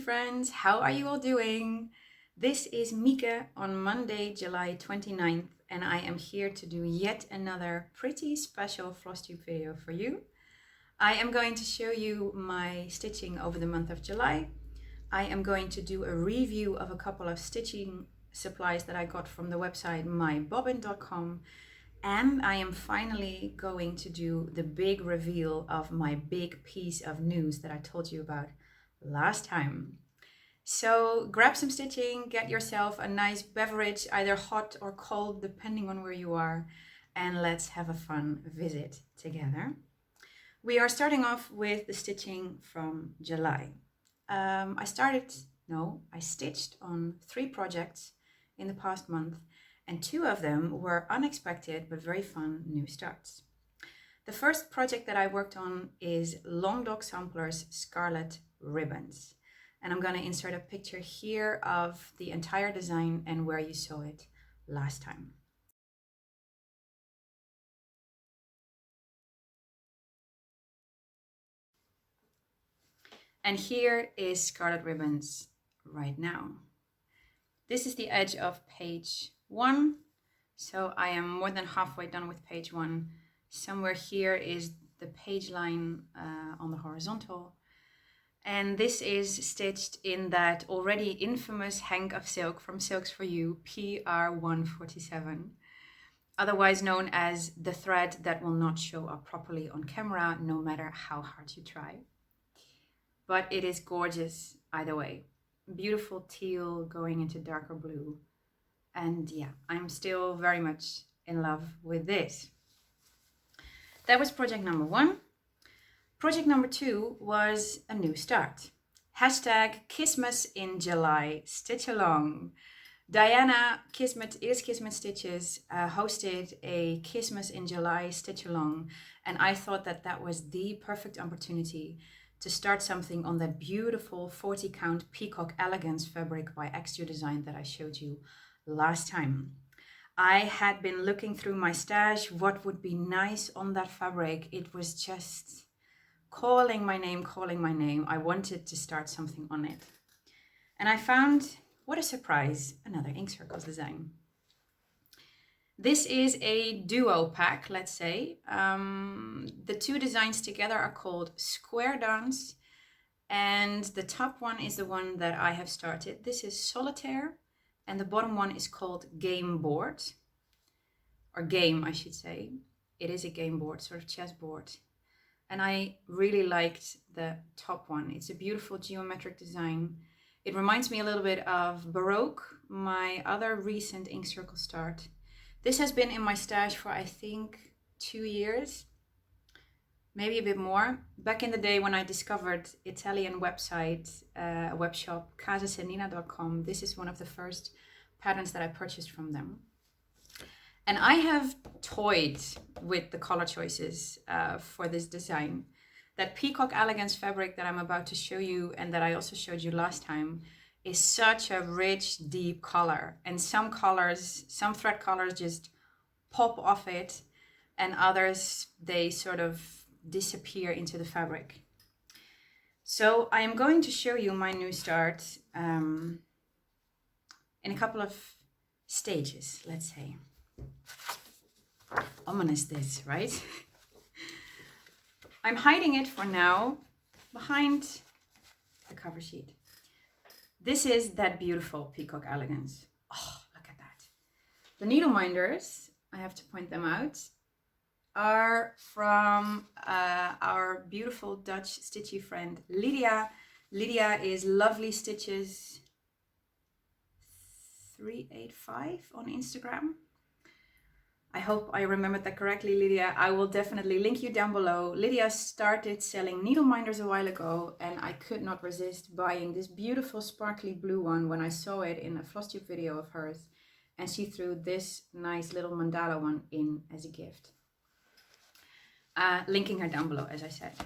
friends, how are you all doing? This is Mieke on Monday, July 29th, and I am here to do yet another pretty special Flosstube video for you. I am going to show you my stitching over the month of July. I am going to do a review of a couple of stitching supplies that I got from the website mybobbin.com. And I am finally going to do the big reveal of my big piece of news that I told you about last time. So grab some stitching, get yourself a nice beverage, either hot or cold, depending on where you are, and let's have a fun visit together. We are starting off with the stitching from July. I stitched on 3 projects in the past month, and 2 of them were unexpected but very fun new starts. The first project that I worked on is Long Dog Sampler's Scarlet ribbons. And I'm going to insert a picture here of the entire design and where you saw it last time. And here is Scarlet ribbons right now. This is the edge of page 1. So I am more than halfway done with page 1. Somewhere here is the page line on the horizontal. And this is stitched in that already infamous hank of silk from Silks for You, PR147, otherwise known as the thread that will not show up properly on camera, no matter how hard you try. But it is gorgeous either way. Beautiful teal going into darker blue. And yeah, I'm still very much in love with this. That was project number 1. Project number 2 was a new start. Hashtag Kismet in July, stitch along. Diana, Kismet Stitches, hosted a Kismet in July stitch along. And I thought that that was the perfect opportunity to start something on that beautiful 40 count Peacock Elegance fabric by Extra Design that I showed you last time. I had been looking through my stash, what would be nice on that fabric. It was just calling my name. I wanted to start something on it. And I found, what a surprise, another ink circles design. This is a duo pack, let's say. The 2 designs together are called Square Dance, and the top one is the one that I have started. This is Solitaire, and the bottom one is called Game Board, or Game, I should say. It is a game board, sort of chessboard. And I really liked the top one. It's a beautiful geometric design. It reminds me a little bit of Baroque, my other recent ink circle start. This has been in my stash for, I think, 2 years, maybe a bit more. Back in the day when I discovered Italian website, a web shop, casasenina.com, this is one of the first patterns that I purchased from them. And I have toyed with the color choices for this design. That Peacock Elegance fabric that I'm about to show you and that I also showed you last time is such a rich, deep color. And some colors, some thread colors just pop off it, and others, they sort of disappear into the fabric. So I am going to show you my new start in a couple of stages, let's say. Ominous this, right? I'm hiding it for now behind the cover sheet. This is that beautiful Peacock Elegance. Oh, look at that. The needle minders, I have to point them out, are from our beautiful Dutch stitchy friend Lydia. Lydia is Lovely Stitches 385 on Instagram. I hope I remembered that correctly, Lydia. I will definitely link you down below. Lydia started selling needle minders a while ago, and I could not resist buying this beautiful sparkly blue one when I saw it in a Flosstube video of hers, and she threw this nice little mandala one in as a gift. Linking her down below, as I said.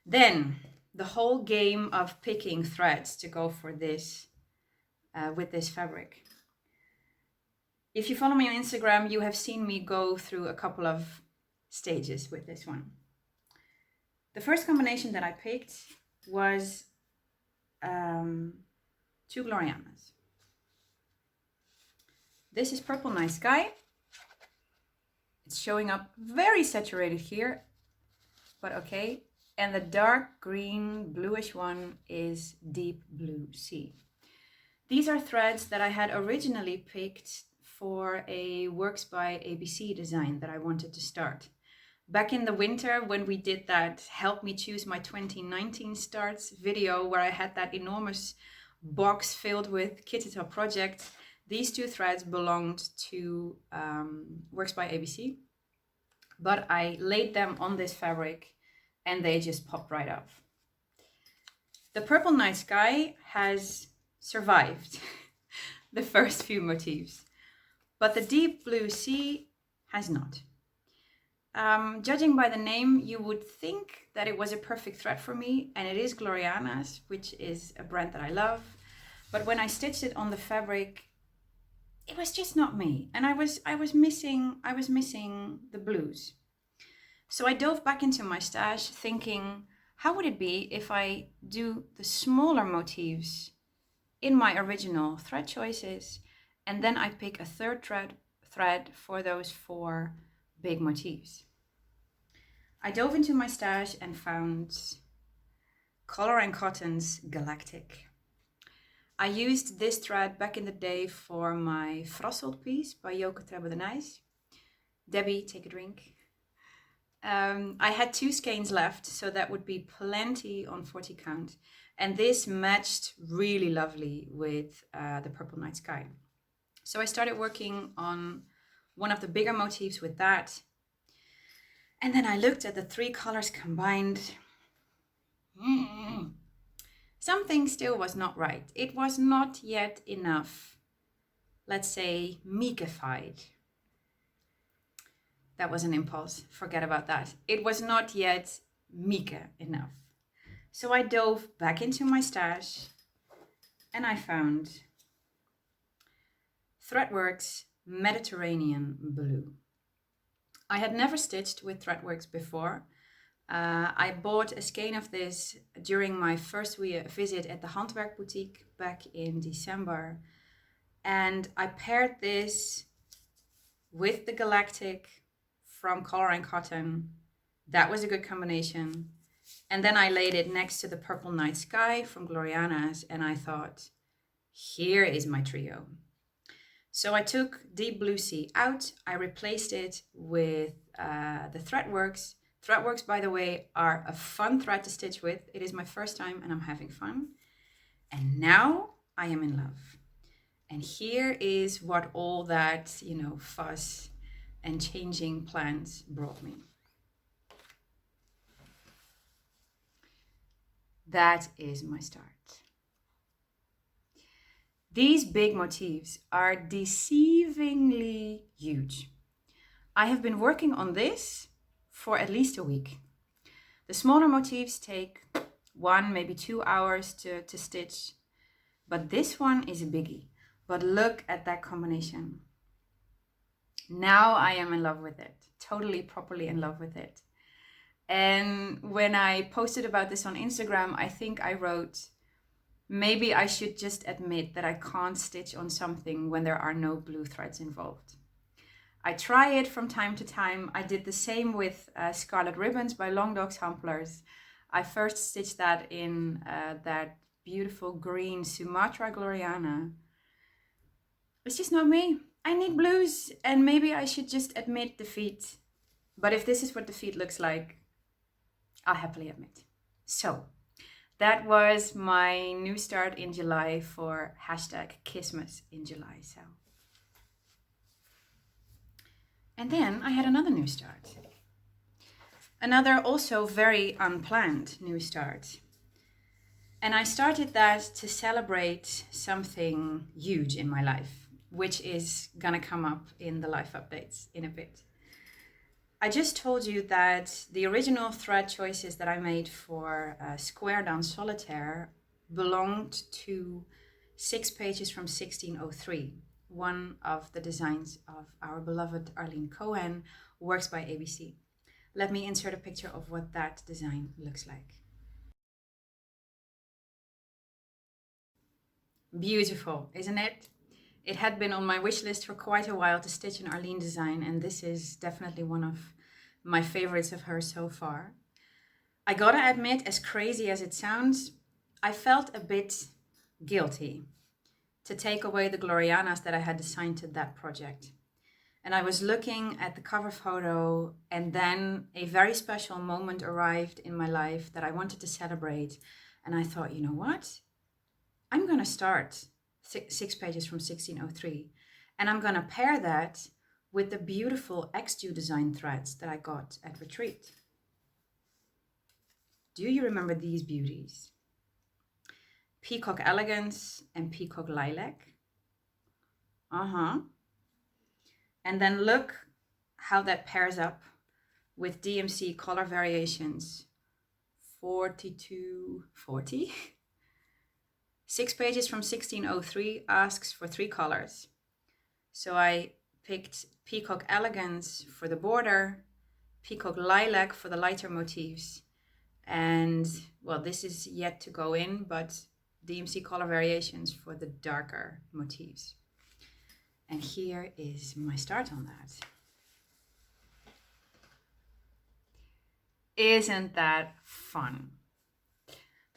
Then the whole game of picking threads to go for this with this fabric. If you follow me on Instagram, you have seen me go through a couple of stages with this one. The first combination that I picked was 2 Glorianas. This is Purple Night Sky. It's showing up very saturated here, but okay. And the dark green bluish one is Deep Blue Sea. These are threads that I had originally picked for a Works by ABC design that I wanted to start. Back in the winter when we did that Help Me Choose My 2019 Starts video where I had that enormous box filled with Kitty Top projects, these 2 threads belonged to Works by ABC, but I laid them on this fabric and they just popped right up. The Purple Night Sky has survived the first few motifs, but the Deep Blue Sea has not. Judging by the name, you would think that it was a perfect thread for me, and it is Gloriana's, which is a brand that I love. But when I stitched it on the fabric, it was just not me, and I was missing the blues. So I dove back into my stash thinking, how would it be if I do the smaller motifs in my original thread choices, and then I pick a third thread for those 4 big motifs. I dove into my stash and found Color & Cotton's Galactic. I used this thread back in the day for my Flosstube piece by Joke Trebbe de Nijs. Debbie, take a drink. I had 2 skeins left, so that would be plenty on 40 count. And this matched really lovely with the Purple Night Sky. So I started working on one of the bigger motifs with that. And then I looked at the 3 colors combined. Something still was not right. It was not yet enough, let's say, meekified. That was an impulse, forget about that. It was not yet meek enough. So I dove back into my stash and I found Threadworks Mediterranean Blue. I had never stitched with Threadworks before. I bought a skein of this during my first visit at the Handwerk Boutique back in December. And I paired this with the Galactic from Color & Cotton. That was a good combination. And then I laid it next to the Purple Night Sky from Gloriana's and I thought, here is my trio. So I took Deep Blue Sea out. I replaced it with the Threadworks. Threadworks, by the way, are a fun thread to stitch with. It is my first time and I'm having fun. And now I am in love. And here is what all that, fuss and changing plans brought me. That is my start. These big motifs are deceivingly huge. I have been working on this for at least a week. The smaller motifs take 1, maybe 2 hours to stitch, but this one is a biggie. But look at that combination. Now I am in love with it, totally, properly in love with it. And when I posted about this on Instagram, I think I wrote, maybe I should just admit that I can't stitch on something when there are no blue threads involved. I try it from time to time. I did the same with Scarlet Ribbons by Long Dogs Hamplers. I first stitched that in that beautiful green Sumatra Gloriana. It's just not me. I need blues and maybe I should just admit defeat. But if this is what defeat looks like, I'll happily admit. So that was my new start in July for #Kismet in July. And then I had another new start. Another also very unplanned new start. And I started that to celebrate something huge in my life, which is gonna come up in the life updates in a bit. I just told you that the original thread choices that I made for Square Down Solitaire belonged to 6 pages from 1603, one of the designs of our beloved Arlene Cohen, Works by ABC. Let me insert a picture of what that design looks like. Beautiful, isn't it? It had been on my wish list for quite a while to stitch an Arlene design, and this is definitely one of my favorites of hers so far. I gotta admit, as crazy as it sounds, I felt a bit guilty to take away the Glorianas that I had assigned to that project. And I was looking at the cover photo, and then a very special moment arrived in my life that I wanted to celebrate. And I thought, you know what? I'm gonna start 6 pages from 1603, and I'm gonna pair that with the beautiful XDU design threads that I got at Retreat. Do you remember these beauties? Peacock Elegance and Peacock Lilac. And then look how that pairs up with DMC color variations 4240. 6 pages from 1603 asks for 3 colors. So I picked Peacock Elegance for the border, Peacock Lilac for the lighter motifs, and well, this is yet to go in, but DMC color variations for the darker motifs. And here is my start on that. Isn't that fun?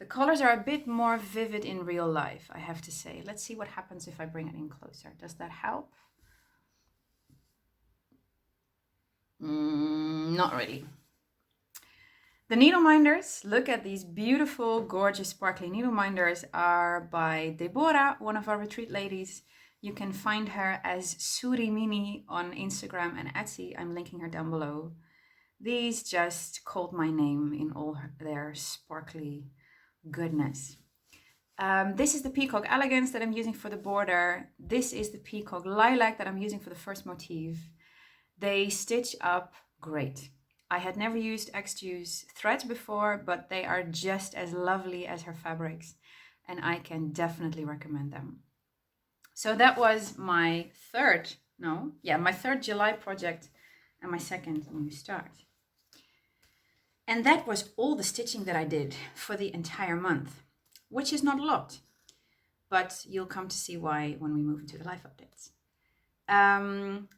The colors are a bit more vivid in real life, I have to say. Let's see what happens if I bring it in closer. Does that help? Not really. The needle minders, look at these beautiful, gorgeous, sparkly needle minders, are by Deborah, one of our retreat ladies. You can find her as Surimini on Instagram and Etsy. I'm linking her down below. These just called my name in all their sparkly goodness. This is the Peacock Elegance that I'm using for the border. This is the Peacock Lilac that I'm using for the first motif. They stitch up great. I had never used XDU's threads before, but they are just as lovely as her fabrics, and I can definitely recommend them. So that was my third July project and my second new start. And that was all the stitching that I did for the entire month, which is not a lot, but you'll come to see why when we move into the life updates.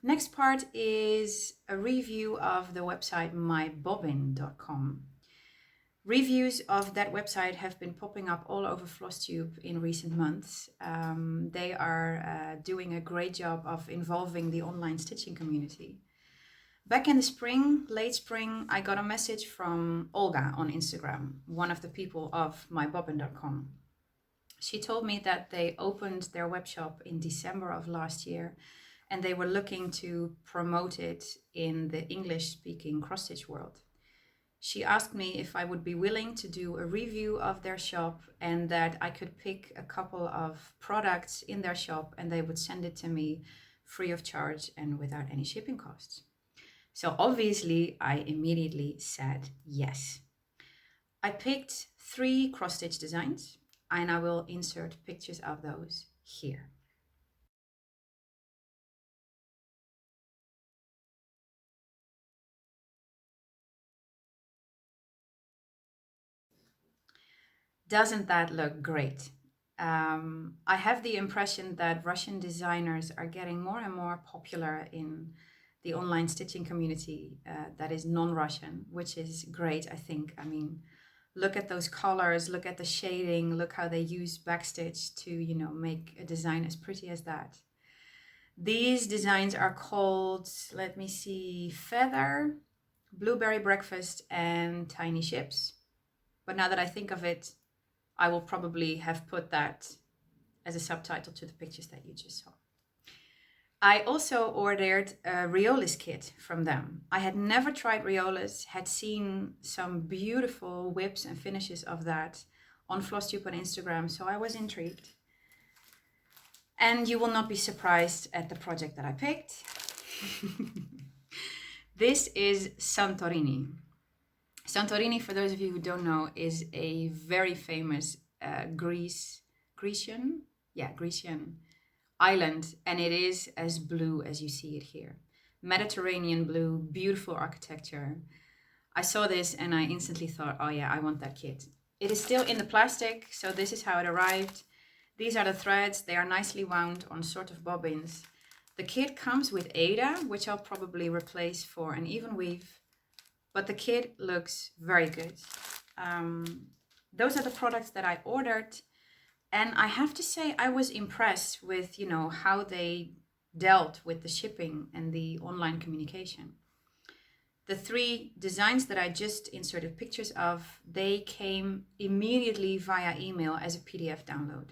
Next part is a review of the website mybobbin.com. Reviews of that website have been popping up all over Flosstube in recent months. They are doing a great job of involving the online stitching community. Back in the spring, late spring, I got a message from Olga on Instagram, one of the people of mybobbin.com. She told me that they opened their webshop in December of last year, and they were looking to promote it in the English-speaking cross-stitch world. She asked me if I would be willing to do a review of their shop and that I could pick a couple of products in their shop and they would send it to me free of charge and without any shipping costs. So obviously, I immediately said yes. I picked 3 cross-stitch designs and I will insert pictures of those here. Doesn't that look great? I have the impression that Russian designers are getting more and more popular in the online stitching community that is non-Russian, which is great, I think. I mean, look at those colors, look at the shading, look how they use backstitch to, make a design as pretty as that. These designs are called, let me see, Feather, Blueberry Breakfast, and Tiny Ships. But now that I think of it, I will probably have put that as a subtitle to the pictures that you just saw. I also ordered a Riolis kit from them. I had never tried Riolis, had seen some beautiful whips and finishes of that on Flosstube on Instagram, so I was intrigued. And you will not be surprised at the project that I picked. This is Santorini. Santorini, for those of you who don't know, is a very famous Grecian island, and it is as blue as you see it here. Mediterranean blue, beautiful architecture. I saw this and I instantly thought, oh yeah, I want that kit. It is still in the plastic, so this is how it arrived. These are the threads. They are nicely wound on sort of bobbins. The kit comes with Ada, which I'll probably replace for an even weave, but the kit looks very good. Those are the products that I ordered, and I have to say I was impressed with, how they dealt with the shipping and the online communication. The 3 designs that I just inserted pictures of, they came immediately via email as a PDF download.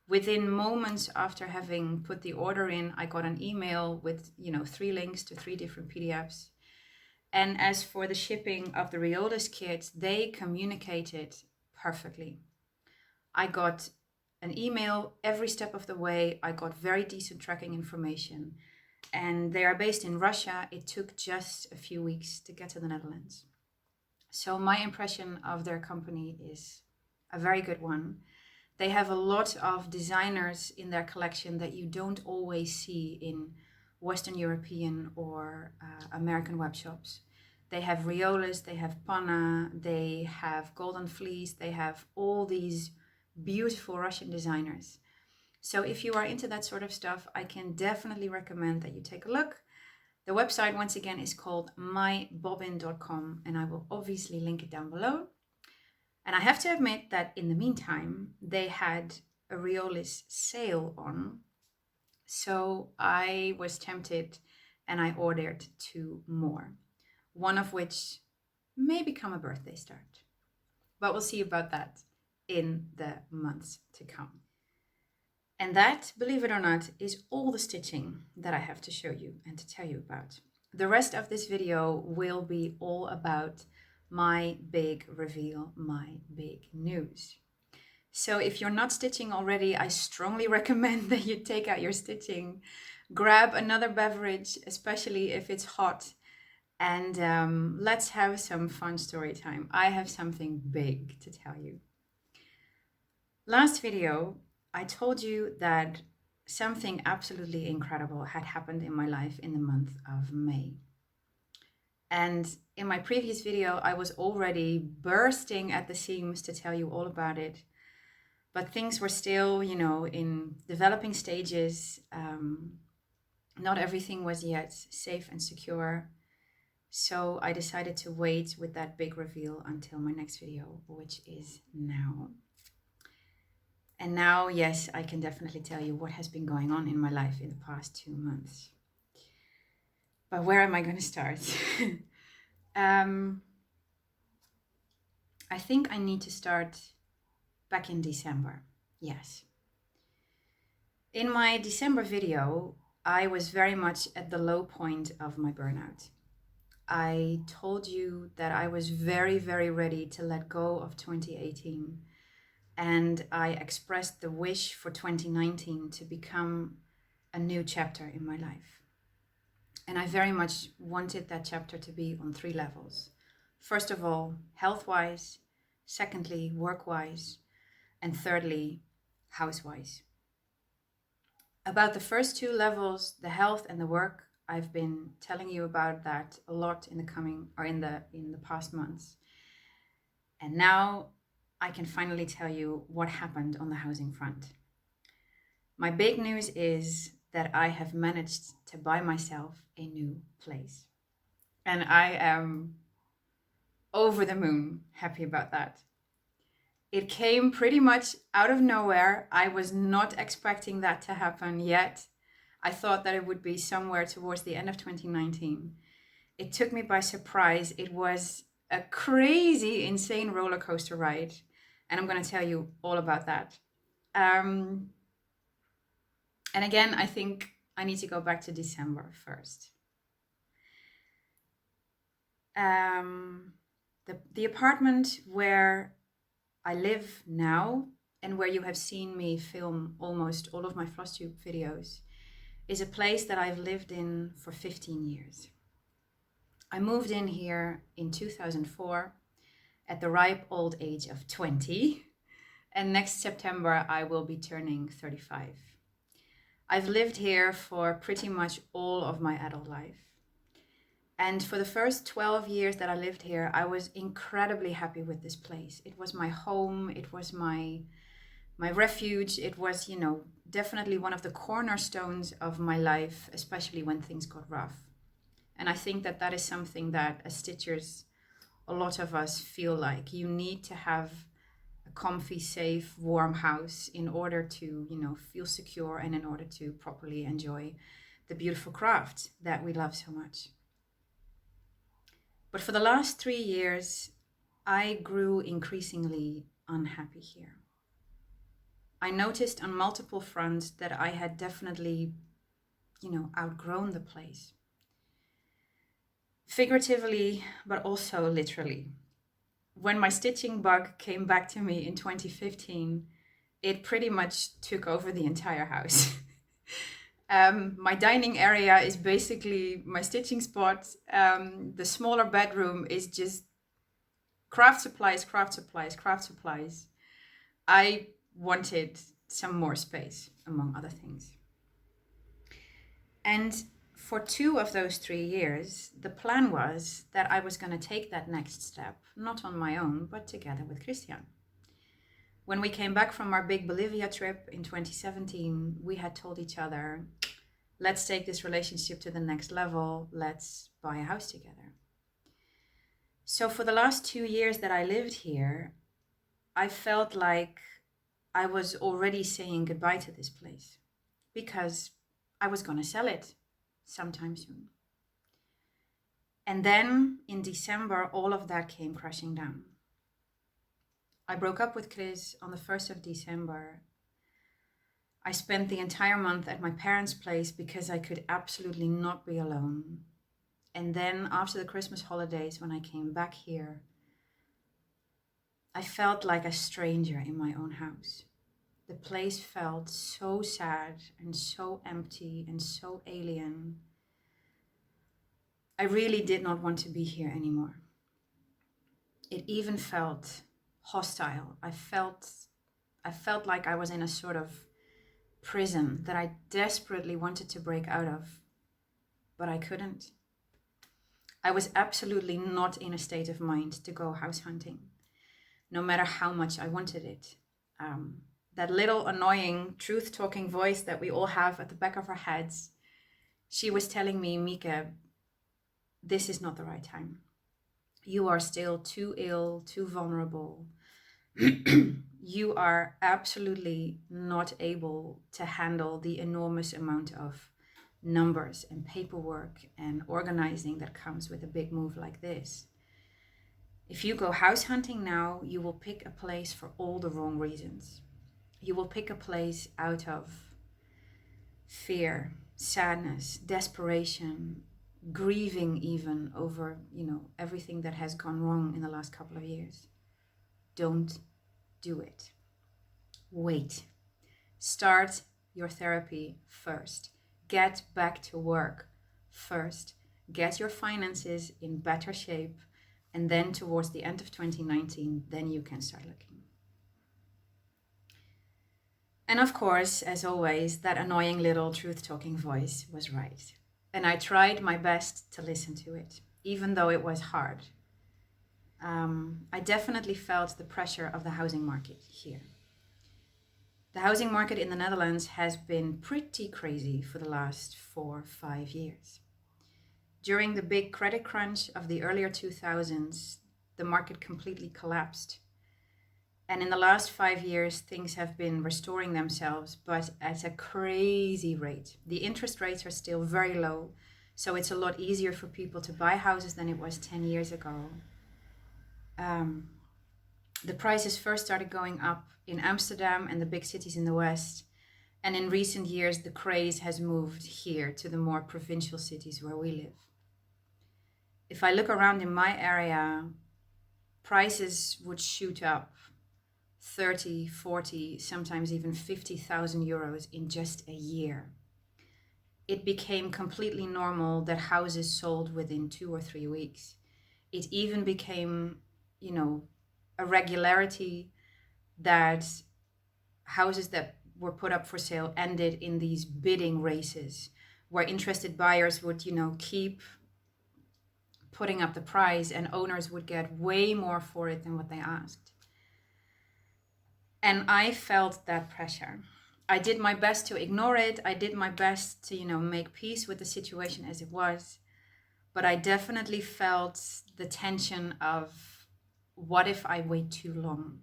Within moments after having put the order in, I got an email with, 3 links to 3 different PDFs. And as for the shipping of the Riolis kits, they communicated perfectly. I got an email every step of the way. I got very decent tracking information. And they are based in Russia. It took just a few weeks to get to the Netherlands. So my impression of their company is a very good one. They have a lot of designers in their collection that you don't always see in Western European or American web shops. They have Riolis, they have Panna, they have Golden Fleece, they have all these beautiful Russian designers. So if you are into that sort of stuff, I can definitely recommend that you take a look. The website, once again, is called mybobbin.com, and I will obviously link it down below. And I have to admit that in the meantime, they had a Riolis sale on. So I was tempted and I ordered 2 more, one of which may become a birthday start. But we'll see about that in the months to come. And that, believe it or not, is all the stitching that I have to show you and to tell you about. The rest of this video will be all about my big reveal, my big news. So if you're not stitching already, I strongly recommend that you take out your stitching, grab another beverage, especially if it's hot, and let's have some fun story time. I have something big to tell you. Last video, I told you that something absolutely incredible had happened in my life in the month of May. And in my previous video, I was already bursting at the seams to tell you all about it. But things were still, in developing stages. Not everything was yet safe and secure. So I decided to wait with that big reveal until my next video, which is now. And now, yes, I can definitely tell you what has been going on in my life in the past 2 months. But where am I going to start? I think I need to start back in December. Yes. In my December video, I was very much at the low point of my burnout. I told you that I was very, very ready to let go of 2018. And I expressed the wish for 2019 to become a new chapter in my life. And I very much wanted that chapter to be on 3 levels. First of all, health-wise. Secondly, work-wise. And thirdly, house-wise. About the first 2 levels, the health and the work, I've been telling you about that a lot in the past months. And now I can finally tell you what happened on the housing front. My big news is that I have managed to buy myself a new place. And I am over the moon happy about that. It came pretty much out of nowhere. I was not expecting that to happen yet. I thought that it would be somewhere towards the end of 2019. It took me by surprise. It was a crazy, insane roller coaster ride. And I'm going to tell you all about that. And again, I think I need to go back to December first. The apartment where I live now and where you have seen me film almost all of my Flosstube videos is a place that I've lived in for 15 years. I moved in here in 2004 at the ripe old age of 20, and next September I will be turning 35. I've lived here for pretty much all of my adult life. And for the first 12 years that I lived here, I was incredibly happy with this place. It was my home, it was my my refuge. It was, definitely one of the cornerstones of my life, especially when things got rough. And I think that that is something that as stitchers, a lot of us feel like you need to have a comfy, safe, warm house in order to, feel secure and in order to properly enjoy the beautiful craft that we love so much. But for the last 3 years, I grew increasingly unhappy here. I noticed on multiple fronts that I had definitely, outgrown the place. Figuratively, but also literally. When my stitching bug came back to me in 2015, it pretty much took over the entire house. My dining area is basically my stitching spot. The smaller bedroom is just craft supplies, craft supplies, craft supplies. I wanted some more space, among other things. And for 2 of those 3 years, the plan was that I was going to take that next step, not on my own, but together with Christian. When we came back from our big Bolivia trip in 2017, we had told each other, let's take this relationship to the next level, let's buy a house together. So for the last 2 years that I lived here, I felt like I was already saying goodbye to this place because I was going to sell it sometime soon. And then in December, all of that came crashing down. I broke up with Chris on the 1st of December. I spent the entire month at my parents' place because I could absolutely not be alone. And then after the Christmas holidays, when I came back here, I felt like a stranger in my own house. The place felt so sad and so empty and so alien. I really did not want to be here anymore. It even felt hostile. I felt like I was in a sort of prison that I desperately wanted to break out of, but I couldn't. I was absolutely not in a state of mind to go house hunting, no matter how much I wanted it. That little annoying truth-talking voice that we all have at the back of our heads, she was telling me, Mika, this is not the right time. You are still too ill, too vulnerable. You are absolutely not able to handle the enormous amount of numbers and paperwork and organizing that comes with a big move like this. If you go house hunting now, you will pick a place for all the wrong reasons. You will pick a place out of fear, sadness, desperation, grieving even over, everything that has gone wrong in the last couple of years. Don't do it. Wait. Start your therapy first. Get back to work first. Get your finances in better shape. And then towards the end of 2019, then you can start looking. And of course, as always, that annoying little truth-talking voice was right. And I tried my best to listen to it, even though it was hard. I definitely felt the pressure of the housing market here. The housing market in the Netherlands has been pretty crazy for the last 4-5 years. During the big credit crunch of the earlier 2000s, the market completely collapsed. And in the last 5 years, things have been restoring themselves, but at a crazy rate. The interest rates are still very low, so it's a lot easier for people to buy houses than it was 10 years ago. The prices first started going up in Amsterdam and the big cities in the West. And in recent years, the craze has moved here to the more provincial cities where we live. If I look around in my area, prices would shoot up 30, 40, sometimes even 50,000 euros in just a year. It became completely normal that houses sold within 2 or 3 weeks. It even became, a regularity that houses that were put up for sale ended in these bidding races where interested buyers would, keep putting up the price and owners would get way more for it than what they asked. And I felt that pressure. I did my best to ignore it. I did my best to, make peace with the situation as it was. But I definitely felt the tension of, what if I wait too long?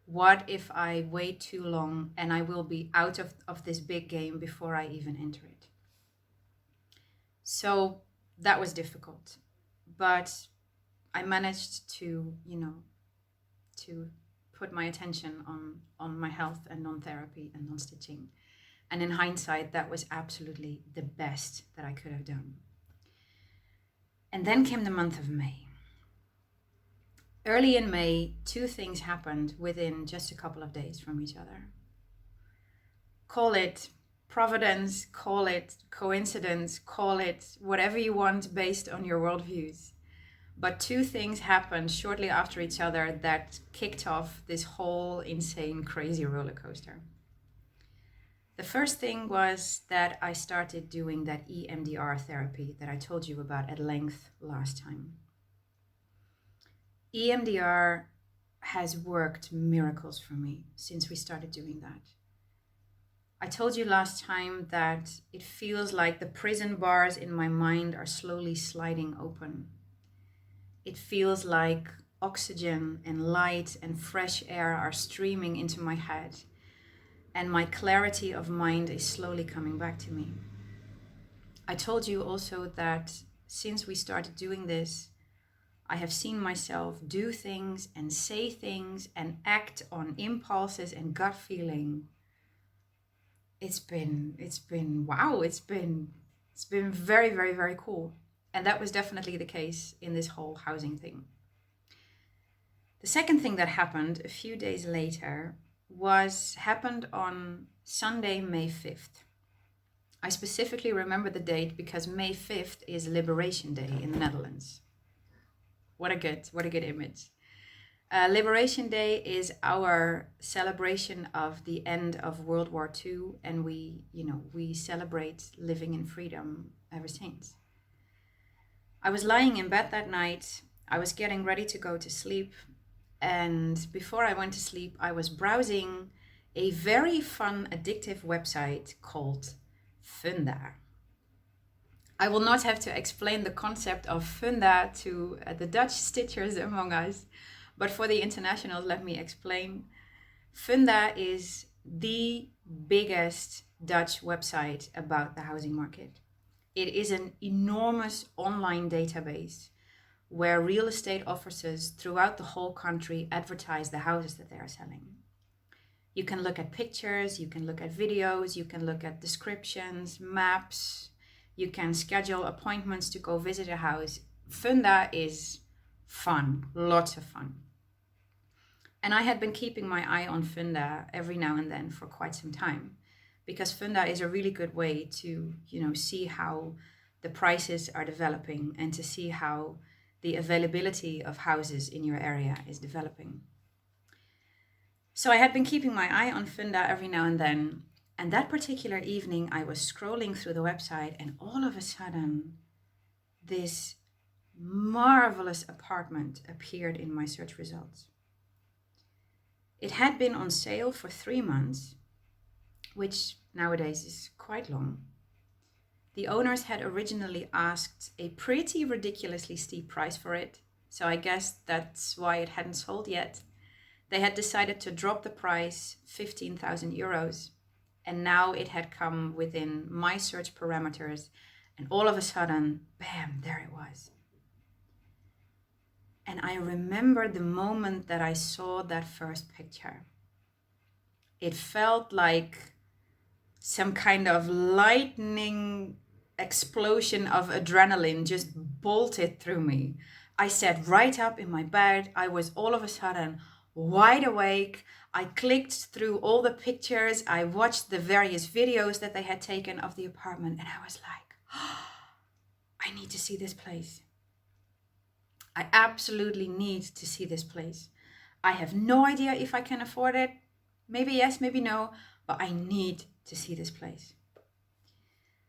What if I wait too long and I will be out of this big game before I even enter it? So that was difficult. But I managed to, to put my attention on my health and on therapy and on stitching. And in hindsight, that was absolutely the best that I could have done. And then came the month of May. Early in May, 2 things happened within just a couple of days from each other. Call it providence, call it coincidence, call it whatever you want based on your worldviews. But 2 things happened shortly after each other that kicked off this whole insane, crazy roller coaster. The first thing was that I started doing that EMDR therapy that I told you about at length last time. EMDR has worked miracles for me since we started doing that. I told you last time that it feels like the prison bars in my mind are slowly sliding open. It feels like oxygen and light and fresh air are streaming into my head, and my clarity of mind is slowly coming back to me. I told you also that since we started doing this, I have seen myself do things and say things and act on impulses and gut feeling. It's been wow, it's been very, very, very cool. And that was definitely the case in this whole housing thing. The second thing that happened a few days later happened on Sunday, May 5th. I specifically remember the date because May 5th is Liberation Day in the Netherlands. What a good image. Liberation Day is our celebration of the end of World War II, and we celebrate living in freedom ever since. I was lying in bed that night. I was getting ready to go to sleep. And before I went to sleep, I was browsing a very fun, addictive website called Funda. I will not have to explain the concept of Funda to the Dutch stitchers among us, but for the internationals, let me explain. Funda is the biggest Dutch website about the housing market. It is an enormous online database where real estate offices throughout the whole country advertise the houses that they are selling. You can look at pictures, you can look at videos, you can look at descriptions, maps, you can schedule appointments to go visit a house. Funda is fun, lots of fun. And I had been keeping my eye on Funda every now and then for quite some time, because Funda is a really good way to, see how the prices are developing and to see how the availability of houses in your area is developing. So I had been keeping my eye on Funda every now and then. And that particular evening, I was scrolling through the website, and all of a sudden, this marvelous apartment appeared in my search results. It had been on sale for 3 months, which nowadays is quite long. The owners had originally asked a pretty ridiculously steep price for it, so I guess that's why it hadn't sold yet. They had decided to drop the price 15,000 euros, and now it had come within my search parameters, and all of a sudden, bam, there it was. And I remember the moment that I saw that first picture. It felt like some kind of lightning explosion of adrenaline just bolted through me. I sat right up in my bed. I was all of a sudden wide awake. I clicked through all the pictures. I watched the various videos that they had taken of the apartment, and I was like, oh, I need to see this place. I absolutely need to see this place. I have no idea if I can afford it. Maybe yes, maybe no, but I need to see this place.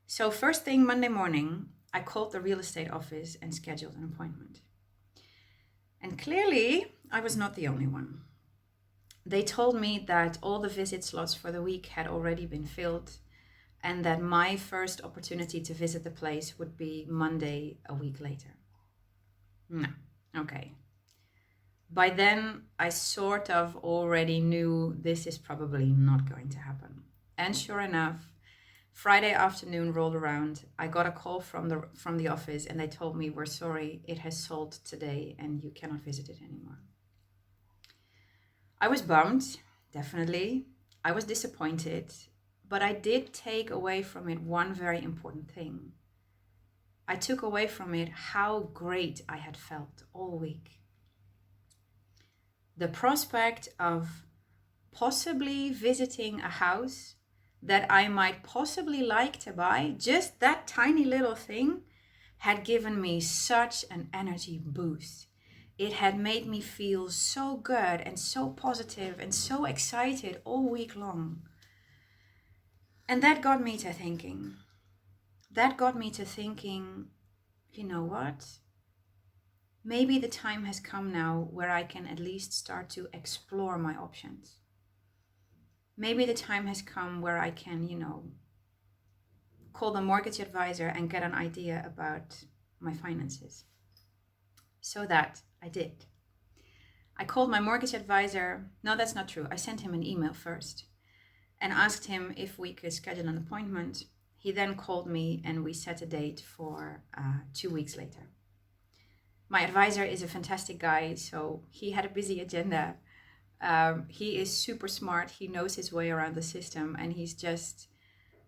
So first thing Monday morning, I called the real estate office and scheduled an appointment. And clearly, I was not the only one. They told me that all the visit slots for the week had already been filled and that my first opportunity to visit the place would be Monday a week later. No, okay. By then, I sort of already knew this is probably not going to happen. And sure enough, Friday afternoon rolled around. I got a call from the office and they told me, we're sorry, it has sold today and you cannot visit it anymore. I was bummed, definitely. I was disappointed, but I did take away from it one very important thing. I took away from it how great I had felt all week. The prospect of possibly visiting a house that I might possibly like to buy, just that tiny little thing, had given me such an energy boost. It had made me feel so good and so positive and so excited all week long. And that got me to thinking. You know what? Maybe the time has come now where I can at least start to explore my options. Maybe the time has come where I can, call the mortgage advisor and get an idea about my finances. So that I did. I called my mortgage advisor. No, that's not true. I sent him an email first and asked him if we could schedule an appointment. He then called me and we set a date for 2 weeks later. My advisor is a fantastic guy, so he had a busy agenda. He is super smart. He knows his way around the system and he's just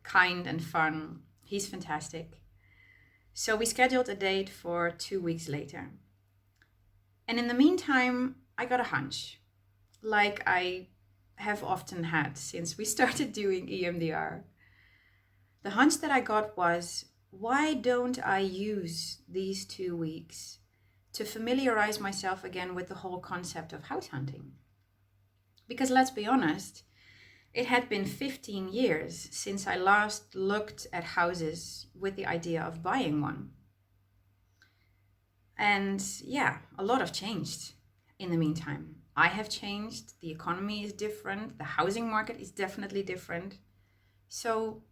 kind and fun. He's fantastic. So we scheduled a date for 2 weeks later. And in the meantime, I got a hunch, like I have often had since we started doing EMDR. The hunch that I got was, why don't I use these 2 weeks to familiarize myself again with the whole concept of house hunting? Because let's be honest, it had been 15 years since I last looked at houses with the idea of buying one. And yeah, a lot have changed in the meantime. I have changed, the economy is different, the housing market is definitely different. So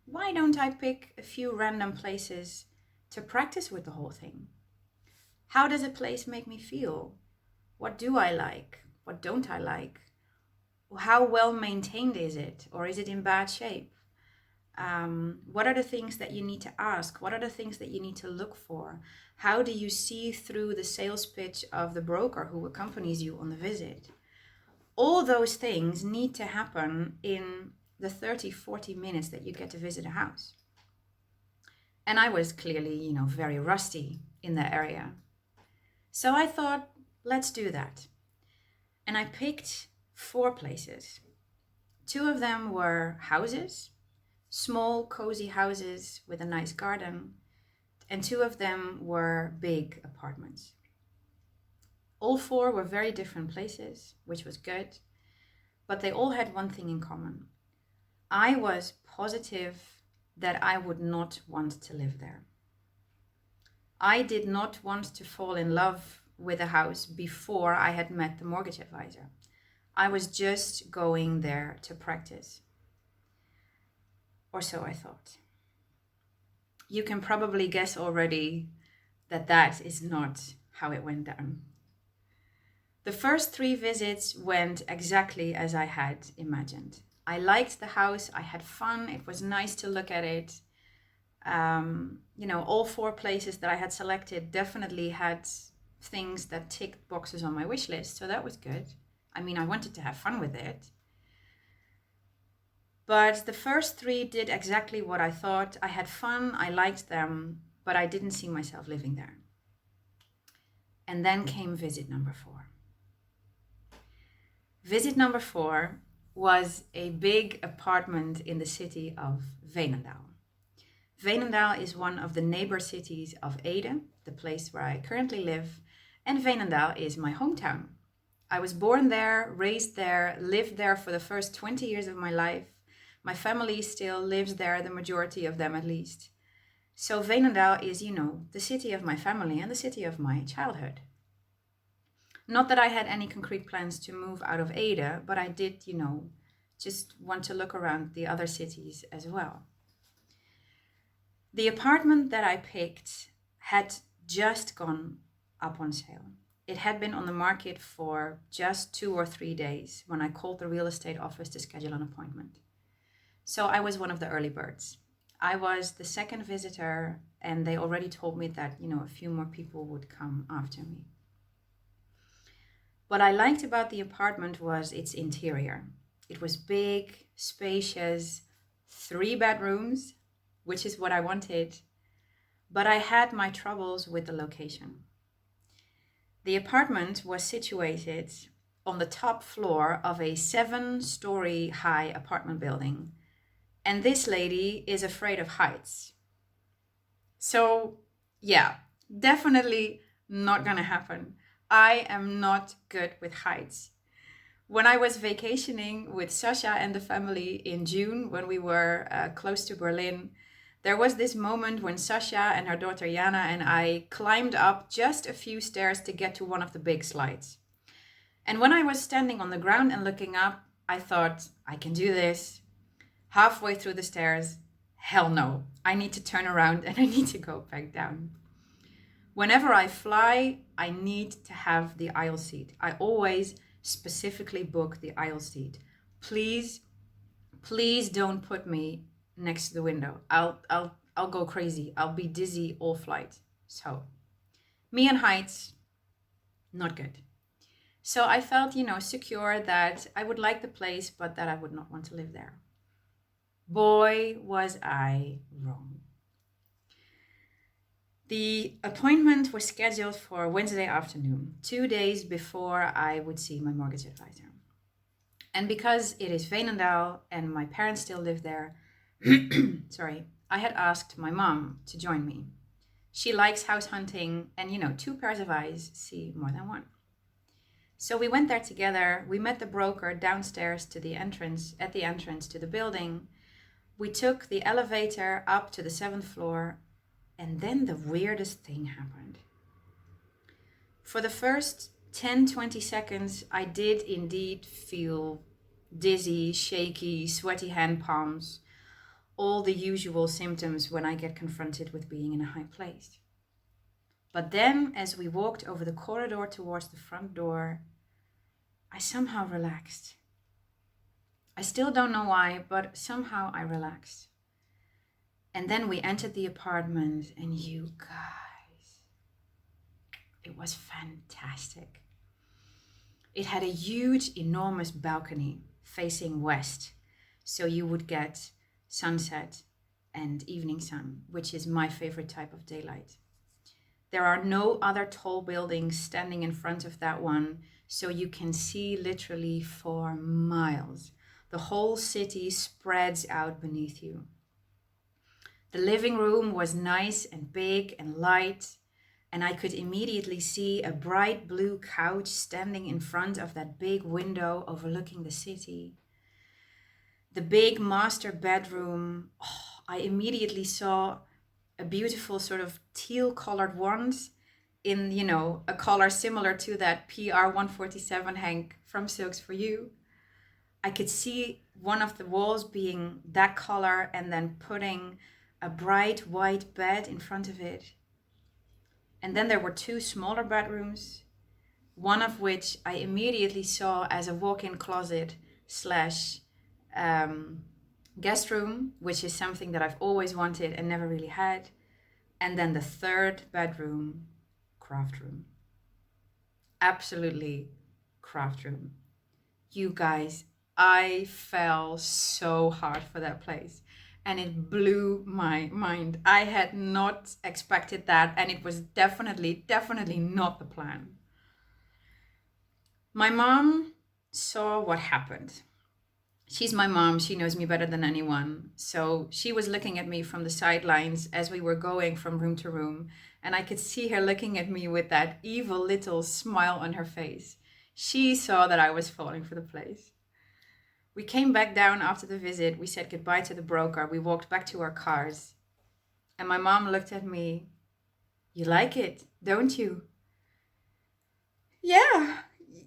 why don't I pick a few random places to practice with the whole thing? How does a place make me feel? What do I like? What don't I like? How well maintained is it? Or is it in bad shape? What are the things that you need to ask? What are the things that you need to look for? How do you see through the sales pitch of the broker who accompanies you on the visit? All those things need to happen in the 30-40 minutes that you get to visit a house. And I was clearly, very rusty in that area. So I thought, let's do that. And I picked 4 places. 2 of them were houses, small, cozy houses with a nice garden, and 2 of them were big apartments. All 4 were very different places, which was good, but they all had one thing in common. I was positive that I would not want to live there. I did not want to fall in love with a house before I had met the mortgage advisor. I was just going there to practice. Or so I thought. You can probably guess already that that is not how it went down. The first 3 visits went exactly as I had imagined. I liked the house, I had fun, it was nice to look at it. All 4 places that I had selected definitely had things that ticked boxes on my wish list, so that was good. I wanted to have fun with it. But the first 3 did exactly what I thought. I had fun, I liked them, but I didn't see myself living there. And then came visit number 4. Visit number 4 was a big apartment in the city of Veenendaal. Veenendaal is one of the neighbor cities of Ede, the place where I currently live, and Veenendaal is my hometown. I was born there, raised there, lived there for the first 20 years of my life. My family still lives there, the majority of them at least. So Veenendaal is, the city of my family and the city of my childhood. Not that I had any concrete plans to move out of Ede, but I did, just want to look around the other cities as well. The apartment that I picked had just gone up on sale. It had been on the market for just 2 or 3 days when I called the real estate office to schedule an appointment. So I was one of the early birds. I was the second visitor, and they already told me that, a few more people would come after me. What I liked about the apartment was its interior. It was big, spacious, 3 bedrooms, which is what I wanted, but I had my troubles with the location. The apartment was situated on the top floor of a 7-story high apartment building, and this lady is afraid of heights. So, yeah, definitely not gonna happen. I am not good with heights. When I was vacationing with Sasha and the family in June, when we were close to Berlin, there was this moment when Sasha and her daughter Jana and I climbed up just a few stairs to get to one of the big slides. And when I was standing on the ground and looking up, I thought, I can do this. Halfway through the stairs, hell no, I need to turn around and I need to go back down. Whenever I fly, I need to have the aisle seat. I always specifically book the aisle seat. Please don't put me next to the window. I'll go crazy. I'll be dizzy all flight. So, me and heights, not good. So I felt, secure that I would like the place, but that I would not want to live there. Boy, was I wrong. The appointment was scheduled for Wednesday afternoon, 2 days before I would see my mortgage advisor. And because it is Veenendaal and my parents still live there, I had asked my mom to join me. She likes house hunting, and 2 pairs of eyes see more than one. So we went there together. We met the broker downstairs at the entrance to the building. We took the elevator up to the 7th floor, and then the weirdest thing happened. For the first 10-20 seconds, I did indeed feel dizzy, shaky, sweaty hand palms, all the usual symptoms when I get confronted with being in a high place. But then, as we walked over the corridor towards the front door, I somehow relaxed. I still don't know why, but somehow I relaxed. And then we entered the apartment, and you guys, it was fantastic. It had a huge, enormous balcony facing west, so you would get sunset and evening sun, which is my favorite type of daylight. There are no other tall buildings standing in front of that one, so you can see literally for miles. The whole city spreads out beneath you. The living room was nice and big and light, and I could immediately see a bright blue couch standing in front of that big window overlooking the city. The big master bedroom, I immediately saw a beautiful sort of teal-colored wand in, a color similar to that PR 147 Hank from Silks for You. I could see one of the walls being that color and then putting a bright white bed in front of it. And then there were 2 smaller bedrooms, one of which I immediately saw as a walk-in closet / guest room, which is something that I've always wanted and never really had. And then the 3rd bedroom, craft room. Absolutely craft room. You guys, I fell so hard for that place. And it blew my mind. I had not expected that, and it was definitely not the plan. My mom saw what happened. She's my mom. She knows me better than anyone. So she was looking at me from the sidelines as we were going from room to room, and I could see her looking at me with that evil little smile on her face. She saw that I was falling for the place. We came back down after the visit. We said goodbye to the broker. We walked back to our cars. And my mom looked at me. You like it, don't you? Yeah,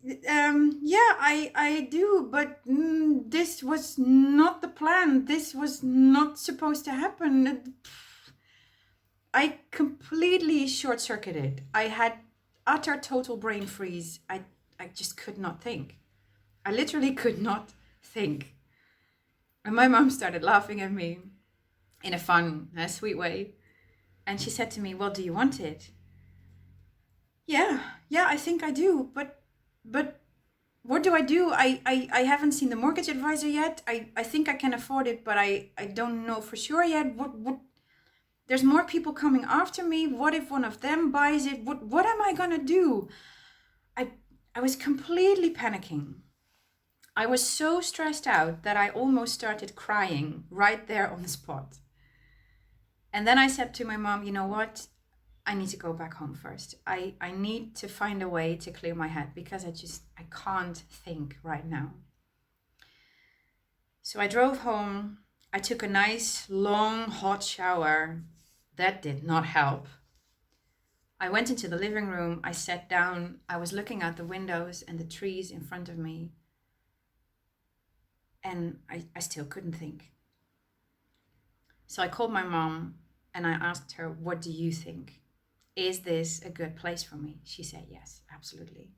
yeah, I do, but this was not the plan. This was not supposed to happen. I completely short-circuited. I had utter total brain freeze. I just could not think. I literally could not think. And my mom started laughing at me in a fun, sweet way. And she said to me, "Well, do you want it?" Yeah, I think I do. But what do I do? I haven't seen the mortgage advisor yet. I think I can afford it, but I don't know for sure yet. What there's more people coming after me. What if one of them buys it? What am I gonna do? I was completely panicking. I was so stressed out that I almost started crying right there on the spot. And then I said to my mom, "You know what? I need to go back home first. I need to find a way to clear my head because I can't think right now." So I drove home. I took a nice, long, hot shower. That did not help. I went into the living room. I sat down. I was looking out the windows and the trees in front of me. And I still couldn't think. So I called my mom and I asked her, "What do you think? Is this a good place for me?" She said, "Yes, absolutely.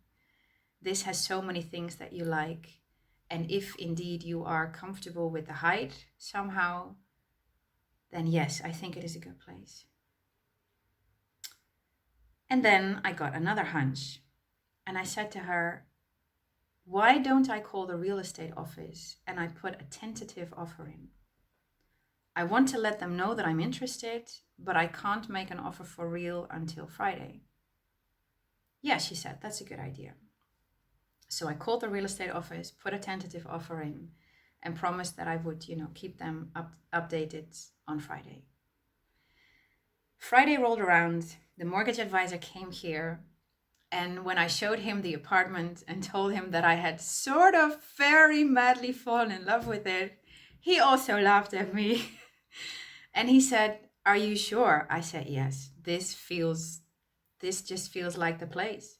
This has so many things that you like. And if indeed you are comfortable with the height somehow, then yes, I think it is a good place." And then I got another hunch. And I said to her, "Why don't I call the real estate office and I put a tentative offer in? I want to let them know that I'm interested, but I can't make an offer for real until Friday." "Yeah," she said, "that's a good idea." So I called the real estate office, put a tentative offer in, and promised that I would, keep them updated on Friday. Friday rolled around, the mortgage advisor came here, and when I showed him the apartment and told him that I had sort of very madly fallen in love with it, he also laughed at me. And he said, "Are you sure?" I said, "Yes, this just feels like the place."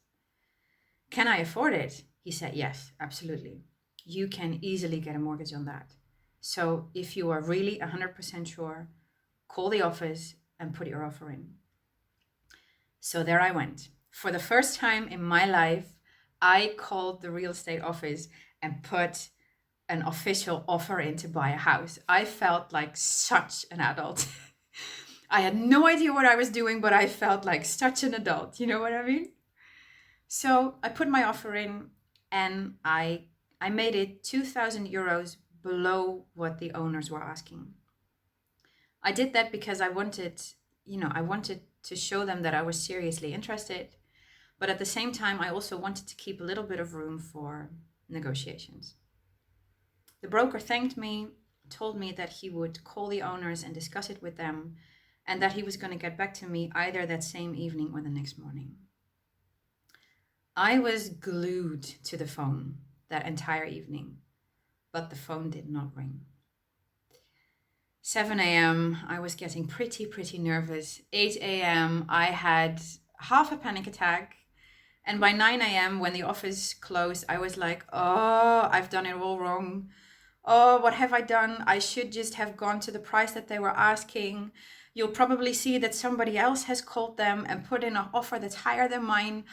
"Can I afford it?" He said, "Yes, absolutely. You can easily get a mortgage on that. So if you are really 100% sure, call the office and put your offer in." So there I went. For the first time in my life, I called the real estate office and put an official offer in to buy a house. I felt like such an adult. I had no idea what I was doing, but I felt like such an adult. You know what I mean? So I put my offer in and I made it 2,000 euros below what the owners were asking. I did that because I wanted to show them that I was seriously interested. But at the same time, I also wanted to keep a little bit of room for negotiations. The broker thanked me, told me that he would call the owners and discuss it with them, and that he was going to get back to me either that same evening or the next morning. I was glued to the phone that entire evening, but the phone did not ring. 7 a.m., I was getting pretty nervous. 8 a.m., I had half a panic attack. And by 9 a.m., when the office closed, I was like, "Oh, I've done it all wrong. Oh, what have I done? I should just have gone to the price that they were asking. You'll probably see that somebody else has called them and put in an offer that's higher than mine.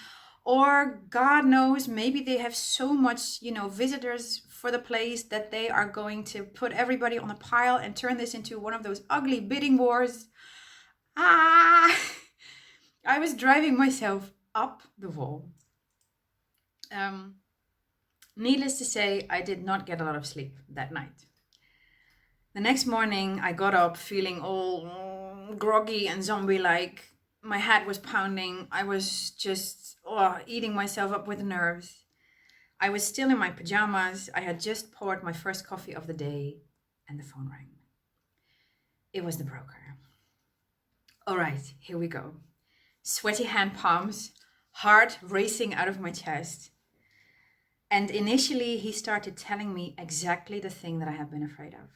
Or God knows, maybe they have so much, visitors for the place that they are going to put everybody on a pile and turn this into one of those ugly bidding wars." I was driving myself up the wall. Needless to say, I did not get a lot of sleep that night. The next morning, I got up feeling all groggy and zombie-like. My head was pounding. I was just eating myself up with nerves. I was still in my pajamas. I had just poured my first coffee of the day, and the phone rang. It was the broker. All right, here we go. Sweaty hand palms, heart racing out of my chest. And initially, he started telling me exactly the thing that I have been afraid of.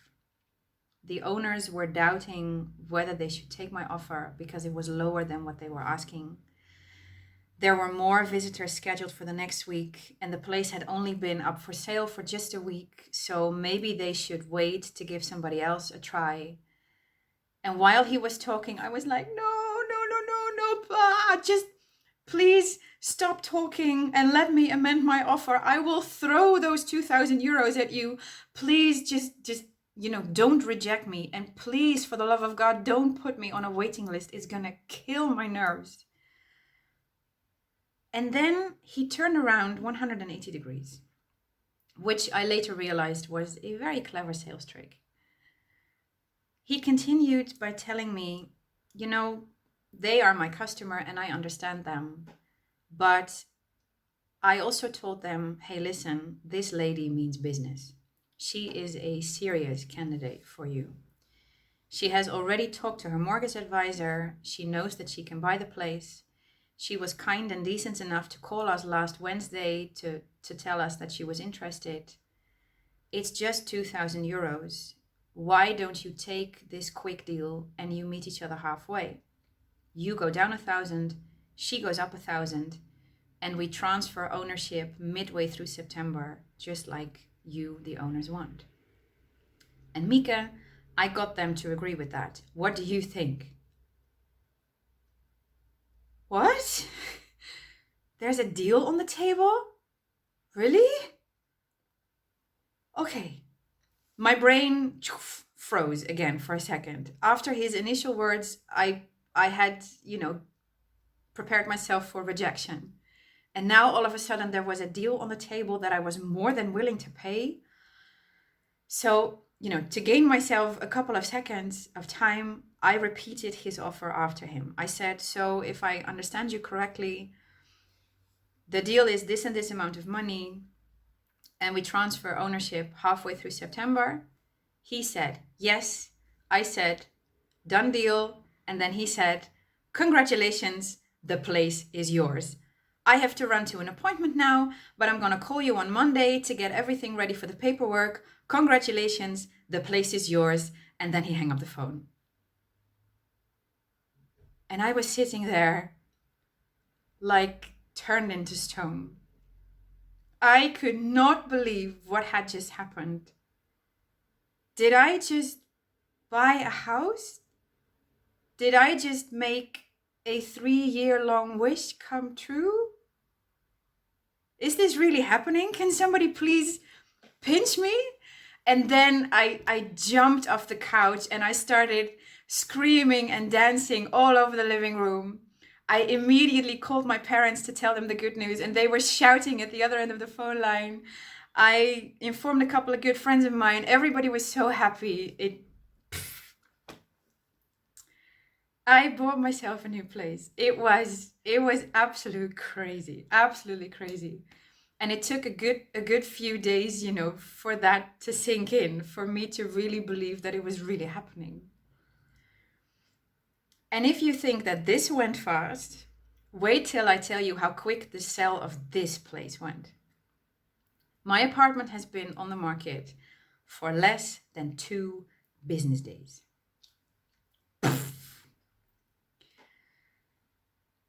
The owners were doubting whether they should take my offer because it was lower than what they were asking. There were more visitors scheduled for the next week, and the place had only been up for sale for just a week, so maybe they should wait to give somebody else a try. And while he was talking, I was like, no, just please stop talking and let me amend my offer. I will throw those 2,000 euros at you. Please just don't reject me. And please, for the love of God, don't put me on a waiting list. It's going to kill my nerves. And then he turned around 180 degrees, which I later realized was a very clever sales trick. He continued by telling me, they are my customer and I understand them. But I also told them, hey, listen, this lady means business. She is a serious candidate for you. She has already talked to her mortgage advisor. She knows that she can buy the place. She was kind and decent enough to call us last Wednesday to tell us that she was interested. It's just 2,000 euros. Why don't you take this quick deal and you meet each other halfway? You go down 1,000, she goes up 1,000, and we transfer ownership midway through September, just like you, the owners, want. And Mika, I got them to agree with that. What do you think? What? There's a deal on the table? Really? Okay. My brain froze again for a second. After his initial words, I had, prepared myself for rejection. And now all of a sudden there was a deal on the table that I was more than willing to pay. So, to gain myself a couple of seconds of time, I repeated his offer after him. I said, so if I understand you correctly, the deal is this and this amount of money, and we transfer ownership halfway through September. He said, yes. I said, done deal. And then he said, congratulations, the place is yours. I have to run to an appointment now, but I'm going to call you on Monday to get everything ready for the paperwork. Congratulations, the place is yours. And then he hung up the phone. And I was sitting there like turned into stone. I could not believe what had just happened. Did I just buy a house? Did I just make a 3-year-long wish come true? Is this really happening? Can somebody please pinch me? And then I jumped off the couch and I started screaming and dancing all over the living room. I immediately called my parents to tell them the good news, and they were shouting at the other end of the phone line. I informed a couple of good friends of mine. Everybody was so happy. I bought myself a new place. It was absolutely crazy. And it took a good few days, for that to sink in, for me to really believe that it was really happening. And if you think that this went fast, wait till I tell you how quick the sale of this place went. My apartment has been on the market for less than 2 business days.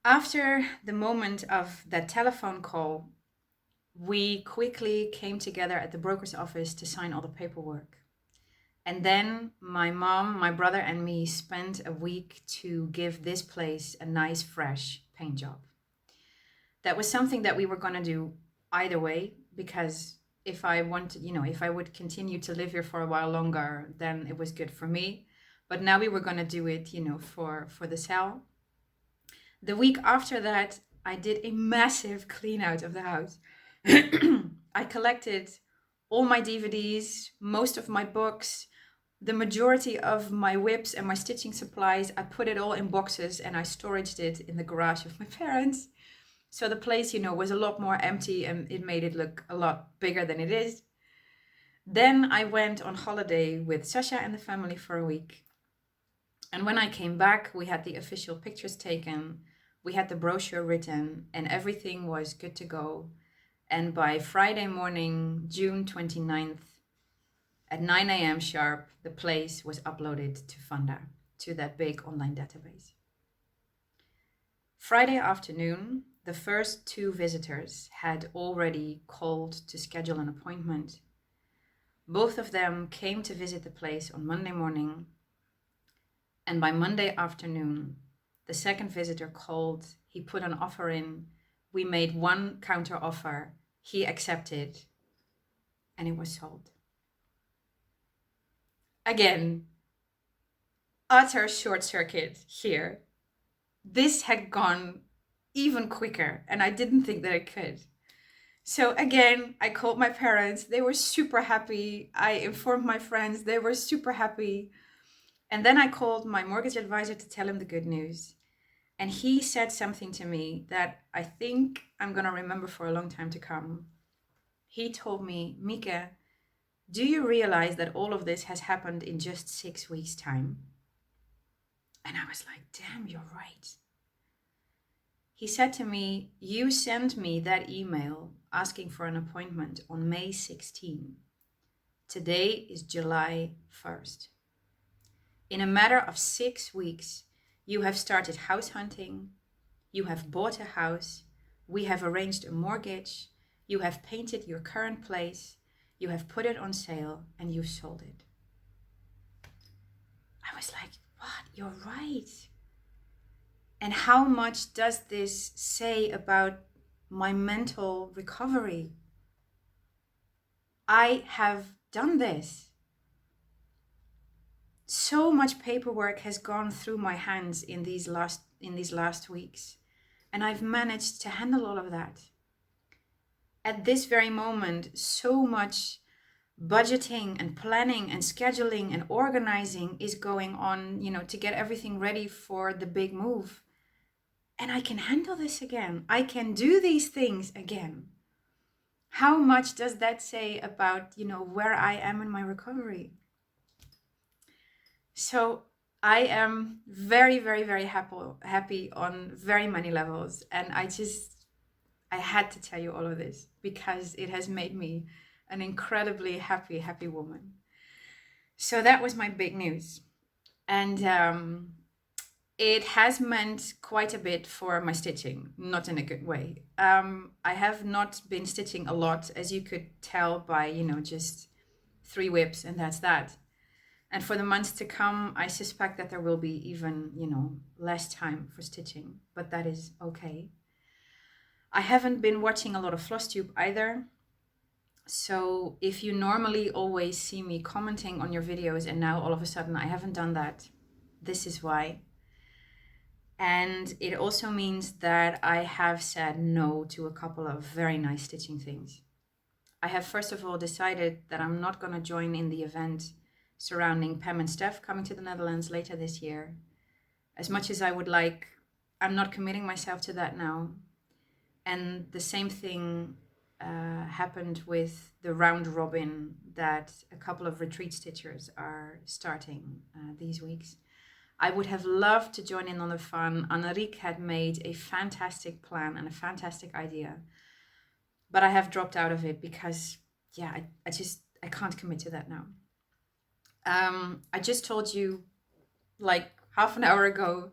After the moment of that telephone call, we quickly came together at the broker's office to sign all the paperwork. And then my mom, my brother, and me spent a week to give this place a nice, fresh paint job. That was something that we were going to do either way, because if I would continue to live here for a while longer, then it was good for me. But now we were going to do it, for the sale. The week after that, I did a massive clean out of the house. I collected all my DVDs, most of my books, the majority of my whips and my stitching supplies. I put it all in boxes and I storaged it in the garage of my parents. So the place, was a lot more empty and it made it look a lot bigger than it is. Then I went on holiday with Sasha and the family for a week. And when I came back, we had the official pictures taken. We had the brochure written and everything was good to go. And by Friday morning, June 29th, at 9 a.m. sharp, the place was uploaded to Funda, to that big online database. Friday afternoon, the first 2 visitors had already called to schedule an appointment. Both of them came to visit the place on Monday morning, and by Monday afternoon, the second visitor called, he put an offer in, we made 1 counter offer, he accepted, and it was sold. Again, utter short circuit here. This had gone even quicker, and I didn't think that it could. So again, I called my parents. They were super happy. I informed my friends. They were super happy. And then I called my mortgage advisor to tell him the good news. And he said something to me that I think I'm going to remember for a long time to come. He told me, Mieke, do you realize that all of this has happened in just 6 weeks' time? And I was like, damn, you're right. He said to me, you sent me that email asking for an appointment on May 16. Today is July 1st. In a matter of 6 weeks, you have started house hunting, you have bought a house, we have arranged a mortgage, you have painted your current place, you have put it on sale, and you sold it. I was like, what? You're right. And how much does this say about my mental recovery? I have done this. So much paperwork has gone through my hands in these last weeks, and I've managed to handle all of that. At this very moment, so much budgeting and planning and scheduling and organizing is going on, to get everything ready for the big move. And I can handle this again. I can do these things again. How much does that say about, where I am in my recovery? So I am very, very, very happy on very many levels. And I had to tell you all of this because it has made me an incredibly happy woman. So that was my big news. And it has meant quite a bit for my stitching, not in a good way. I have not been stitching a lot, as you could tell by, just 3 whips and that's that. And for the months to come, I suspect that there will be even, less time for stitching, but that is okay. I haven't been watching a lot of Flosstube either. So if you normally always see me commenting on your videos and now all of a sudden I haven't done that, this is why. And it also means that I have said no to a couple of very nice stitching things. I have first of all decided that I'm not going to join in the event surrounding Pam and Steph coming to the Netherlands later this year. As much as I would like, I'm not committing myself to that now. And the same thing happened with the round robin that a couple of retreat stitchers are starting these weeks. I would have loved to join in on the fun. Annerique had made a fantastic plan and a fantastic idea, but I have dropped out of it because, I can't commit to that now. I just told you like half an hour ago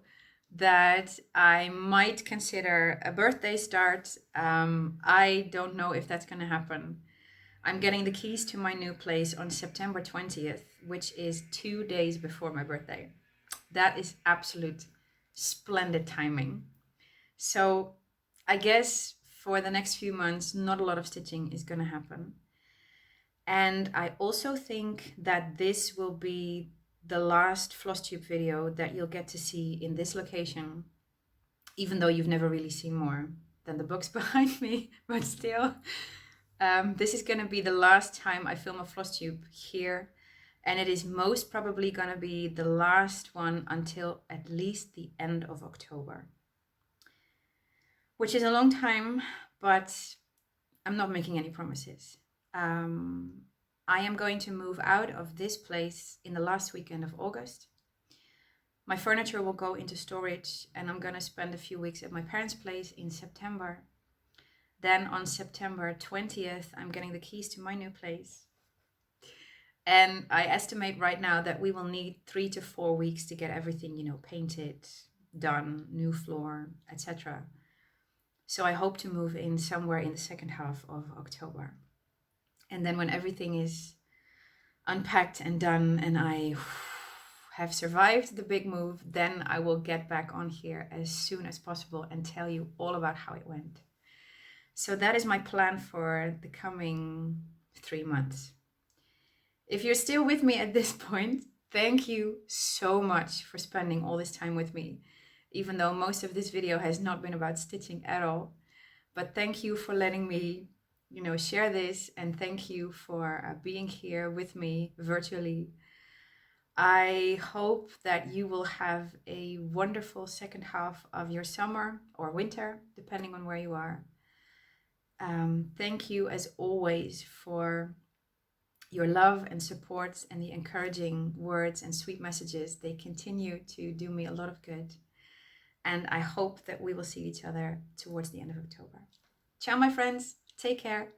that I might consider a birthday start. I don't know if that's going to happen. I'm getting the keys to my new place on September 20th, which is 2 days before my birthday. That is absolute splendid timing. So I guess for the next few months, not a lot of stitching is going to happen. And I also think that this will be the last Flosstube video that you'll get to see in this location, even though you've never really seen more than the books behind me, but still. This is going to be the last time I film a Flosstube here, and it is most probably going to be the last one until at least the end of October, which is a long time, but I'm not making any promises. I am going to move out of this place in the last weekend of August. My furniture will go into storage and I'm going to spend a few weeks at my parents' place in September. Then on September 20th, I'm getting the keys to my new place. And I estimate right now that we will need 3 to 4 weeks to get everything, painted, done, new floor, etc. So I hope to move in somewhere in the second half of October. And then when everything is unpacked and done and I have survived the big move, then I will get back on here as soon as possible and tell you all about how it went. So that is my plan for the coming 3 months. If you're still with me at this point, thank you so much for spending all this time with me, even though most of this video has not been about stitching at all. But thank you for letting me, share this, and thank you for being here with me virtually. I hope that you will have a wonderful second half of your summer or winter, depending on where you are. Thank you as always for your love and support and the encouraging words and sweet messages. They continue to do me a lot of good. And I hope that we will see each other towards the end of October. Ciao, my friends. Take care.